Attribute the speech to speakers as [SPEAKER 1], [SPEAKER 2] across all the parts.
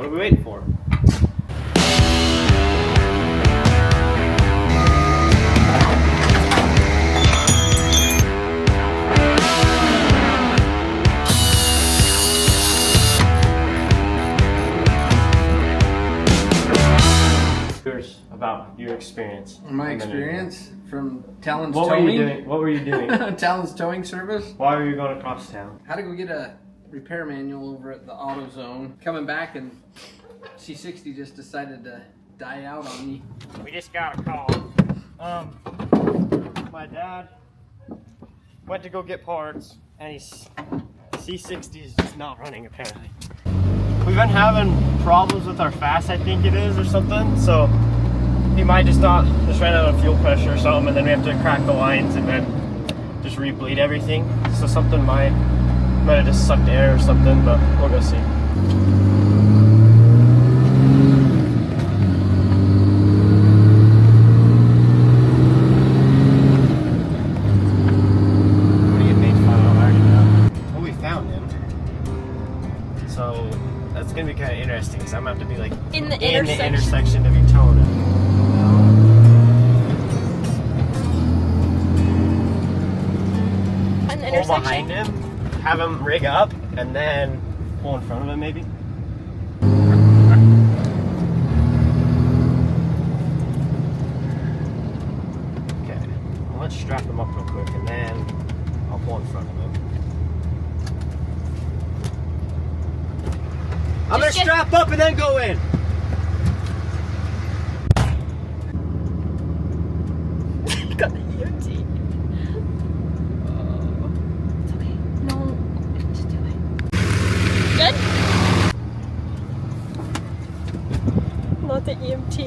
[SPEAKER 1] What are we waiting for? About your experience.
[SPEAKER 2] My experience from Talon's
[SPEAKER 1] What
[SPEAKER 2] Towing.
[SPEAKER 1] were you doing? What were you doing?
[SPEAKER 2] Talon's Towing Service.
[SPEAKER 1] Why were you going across town?
[SPEAKER 2] Had to go get a repair manual over at the AutoZone. Coming back and C60 just decided to die out on me.
[SPEAKER 1] We just got a call. My dad went to go get parts and he's C60 is just not running apparently. We've been having problems with our fast, I think it is, or something, so he might just ran out of fuel pressure or something, and then we have to crack the lines and then just re-bleed everything. So something might have just sucked air or something, but we'll go see. What do you think, I already know. Well, we found him. So that's gonna be kind of interesting because I'm gonna have to be like
[SPEAKER 3] in the intersection
[SPEAKER 1] of your tone.
[SPEAKER 3] An
[SPEAKER 1] Pull
[SPEAKER 3] intersection?
[SPEAKER 1] behind him, have him rig up, and then pull in front of him maybe. Okay, well, let's strap him up real quick, and then I'll pull in front of him. I'm gonna strap up and then go in.
[SPEAKER 3] Got the EOT. It's okay. No, just do it. Good? Not the EMT.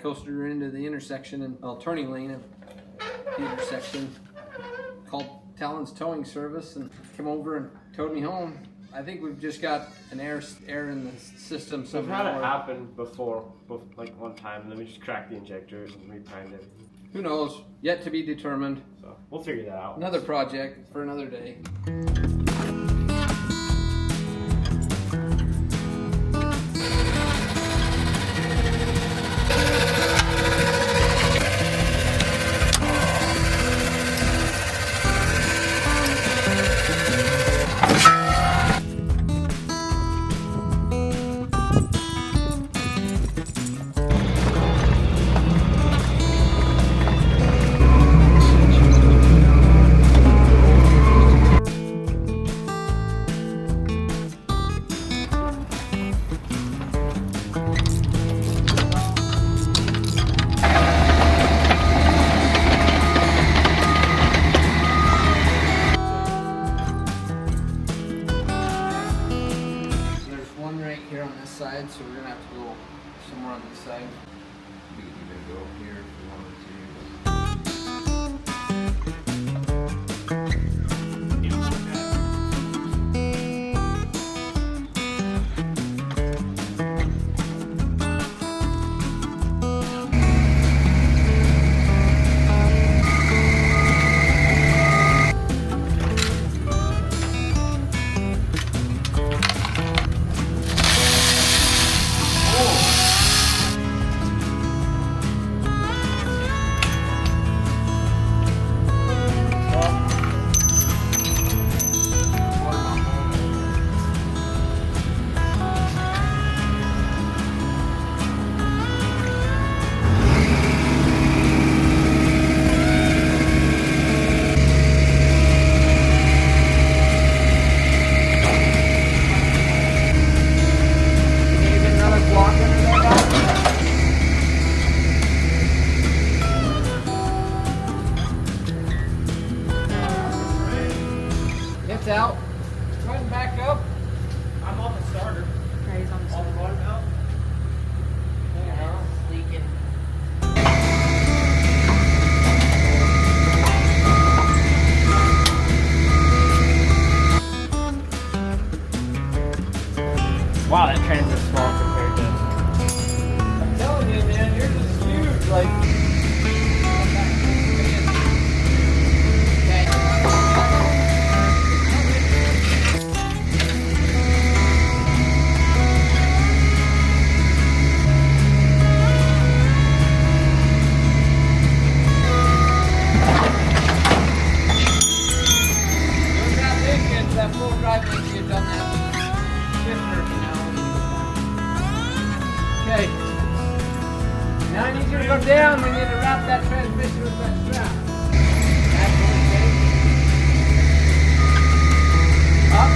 [SPEAKER 2] Coasted her into the intersection and turning lane of the intersection. Called Talon's Towing Service and came over and towed me home. I think we've just got an air in the system.
[SPEAKER 1] We've had it happen before, like one time, and then we just cracked the injectors and reprimed it.
[SPEAKER 2] Who knows? Yet to be determined.
[SPEAKER 1] So we'll figure that out.
[SPEAKER 2] Another project for another day. Side, so we're gonna have to go somewhere on this side. We can either go here if we wanted
[SPEAKER 1] Wow, that trans is small compared to.
[SPEAKER 2] I'm telling you, man, yours is huge. Like. That full drive engine done that shifter now. Okay. Now I need you to go down. We need to wrap that transmission with that strap. That's what it takes. Up.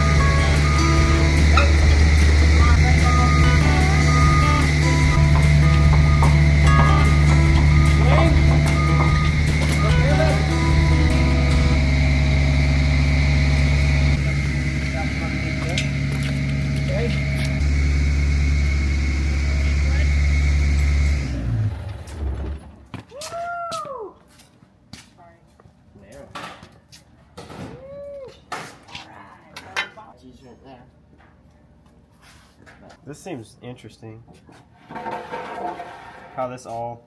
[SPEAKER 1] This seems interesting. How this all.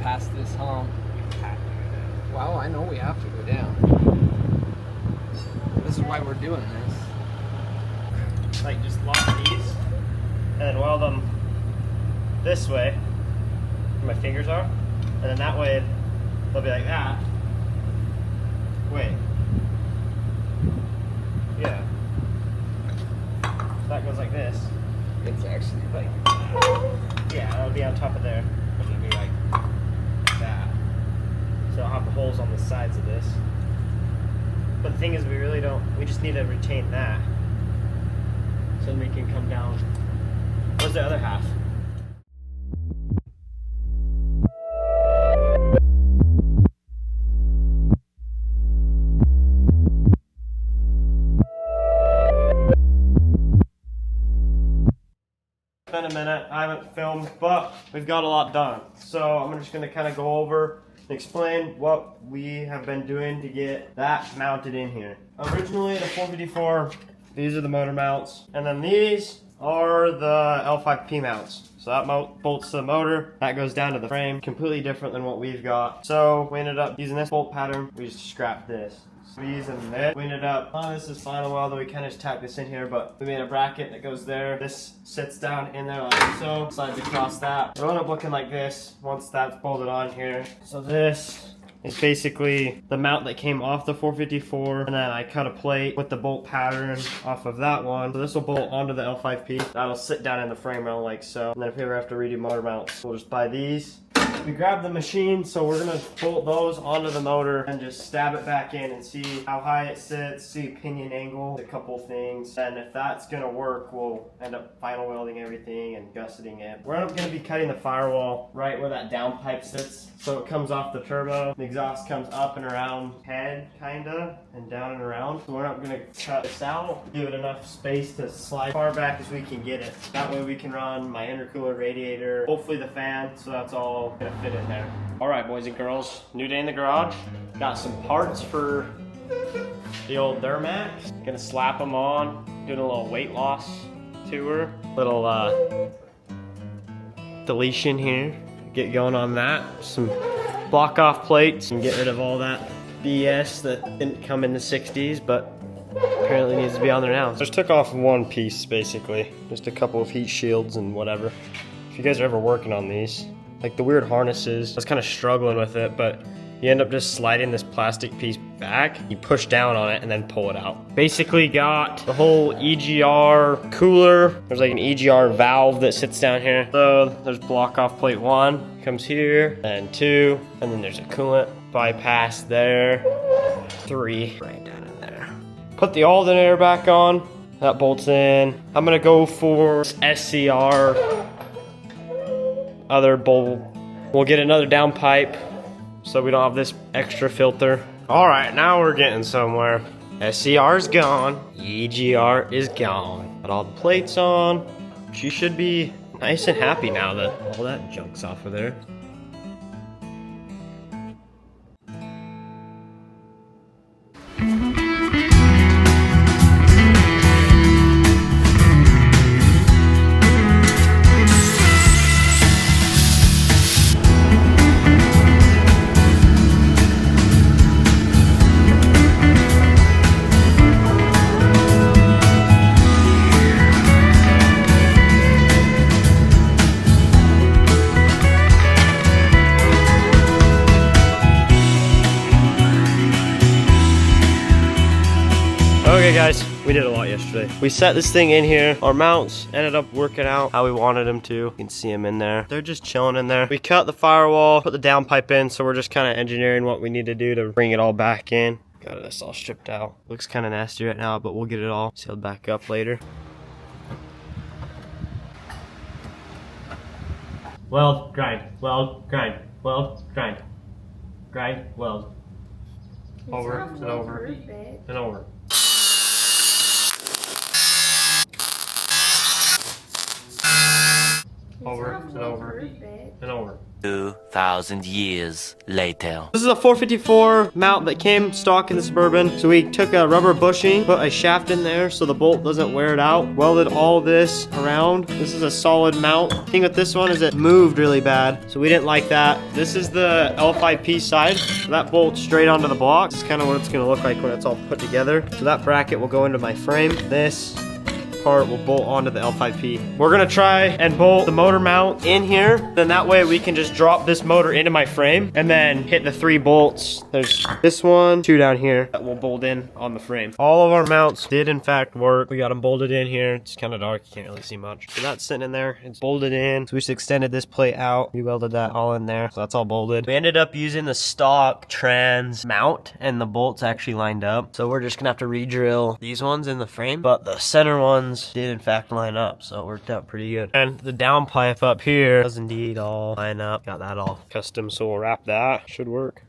[SPEAKER 1] Past this hump. Well, I know we have to go down. This is why we're doing this. Like just lock these and then weld them this way where my fingers are, and then that way they'll be like that. Wait. Yeah. So that goes like this.
[SPEAKER 2] It's actually like,
[SPEAKER 1] yeah, that'll be on top of there. It'll be like that. So I'll have the holes on the sides of this. But the thing is, we just need to retain that. So then we can come down. Where's the other half? It's been a minute, I haven't filmed, but we've got a lot done. So I'm just gonna kind of go over and explain what we have been doing to get that mounted in here. Originally the 454, these are the motor mounts, and then these are the L5P mounts. So that bolts to the motor, that goes down to the frame, completely different than what we've got. So we ended up using this bolt pattern, we just scrapped this. Squeeze and knit. We ended up, this is final weld, we kind of just tacked this in here, but we made a bracket that goes there. This sits down in there like so, slides across that. It'll end up looking like this once that's bolted on here. So this is basically the mount that came off the 454, and then I cut a plate with the bolt pattern off of that one. So this will bolt onto the L5P. That'll sit down in the frame rail like so. And then if we ever have to redo motor mounts, we'll just buy these. We grabbed the machine, so we're gonna bolt those onto the motor and just stab it back in and see how high it sits, see pinion angle, a couple things. And if that's gonna work, we'll end up final welding everything and gusseting it. We're gonna be cutting the firewall right where that downpipe sits. So it comes off the turbo, the exhaust comes up and around head, kinda, and down and around. So we're not gonna cut this out, give it enough space to slide far back as we can get it. That way we can run my intercooler, radiator, hopefully the fan, so that's all gonna fit in there. All right, boys and girls, new day in the garage. Got some parts for the old Duramax. Gonna slap them on, doing a little weight loss tour. Little deletion here. Get going on that. Some block off plates and get rid of all that BS that didn't come in the 60s, but apparently needs to be on there now. Just took off one piece basically. Just a couple of heat shields and whatever. If you guys are ever working on these, like the weird harnesses, I was kind of struggling with it, but you end up just sliding this plastic piece back, you push down on it and then pull it out. Basically got the whole EGR cooler. There's like an EGR valve that sits down here. So there's block off plate 1, comes here, and 2, and then there's a coolant bypass there, 3, right down in there. Put the alternator back on, that bolts in. I'm gonna go for SCR, other bolt. We'll get another downpipe, so we don't have this extra filter. All right, now we're getting somewhere. SCR's gone, EGR is gone. Got all the plates on. She should be nice and happy now that all that junk's off of there. Okay guys, we did a lot yesterday. We set this thing in here. Our mounts ended up working out how we wanted them to. You can see them in there. They're just chilling in there. We cut the firewall, put the downpipe in, so we're just kind of engineering what we need to do to bring it all back in. Got this all stripped out. Looks kind of nasty right now, but we'll get it all sealed back up later. Weld, grind, weld, grind, weld, grind. Grind, weld. Over and over and over. Over and over and over.
[SPEAKER 4] 2,000 years later.
[SPEAKER 1] This is a 454 mount that came stock in the Suburban. So we took a rubber bushing, put a shaft in there so the bolt doesn't wear it out. Welded all this around. This is a solid mount. The thing with this one is it moved really bad, so we didn't like that. This is the L5P side. So that bolts straight onto the block. This is kind of what it's going to look like when it's all put together. So that bracket will go into my frame. This part will bolt onto the L5P. We're gonna try and bolt the motor mount in here, then that way we can just drop this motor into my frame and then hit the 3 bolts. There's this one, 2 down here that will bolt in on the frame. All of our mounts did in fact work. We got them bolted in here. It's kind of dark, you can't really see much. So that's sitting in there, it's bolted in. So we just extended this plate out. We welded that all in there, so that's all bolted. We ended up using the stock trans mount and the bolts actually lined up. So we're just gonna have to re-drill these ones in the frame, but the center ones did in fact line up, so it worked out pretty good. And the downpipe up here does indeed all line up. Got that all custom, so we'll wrap that. Should work.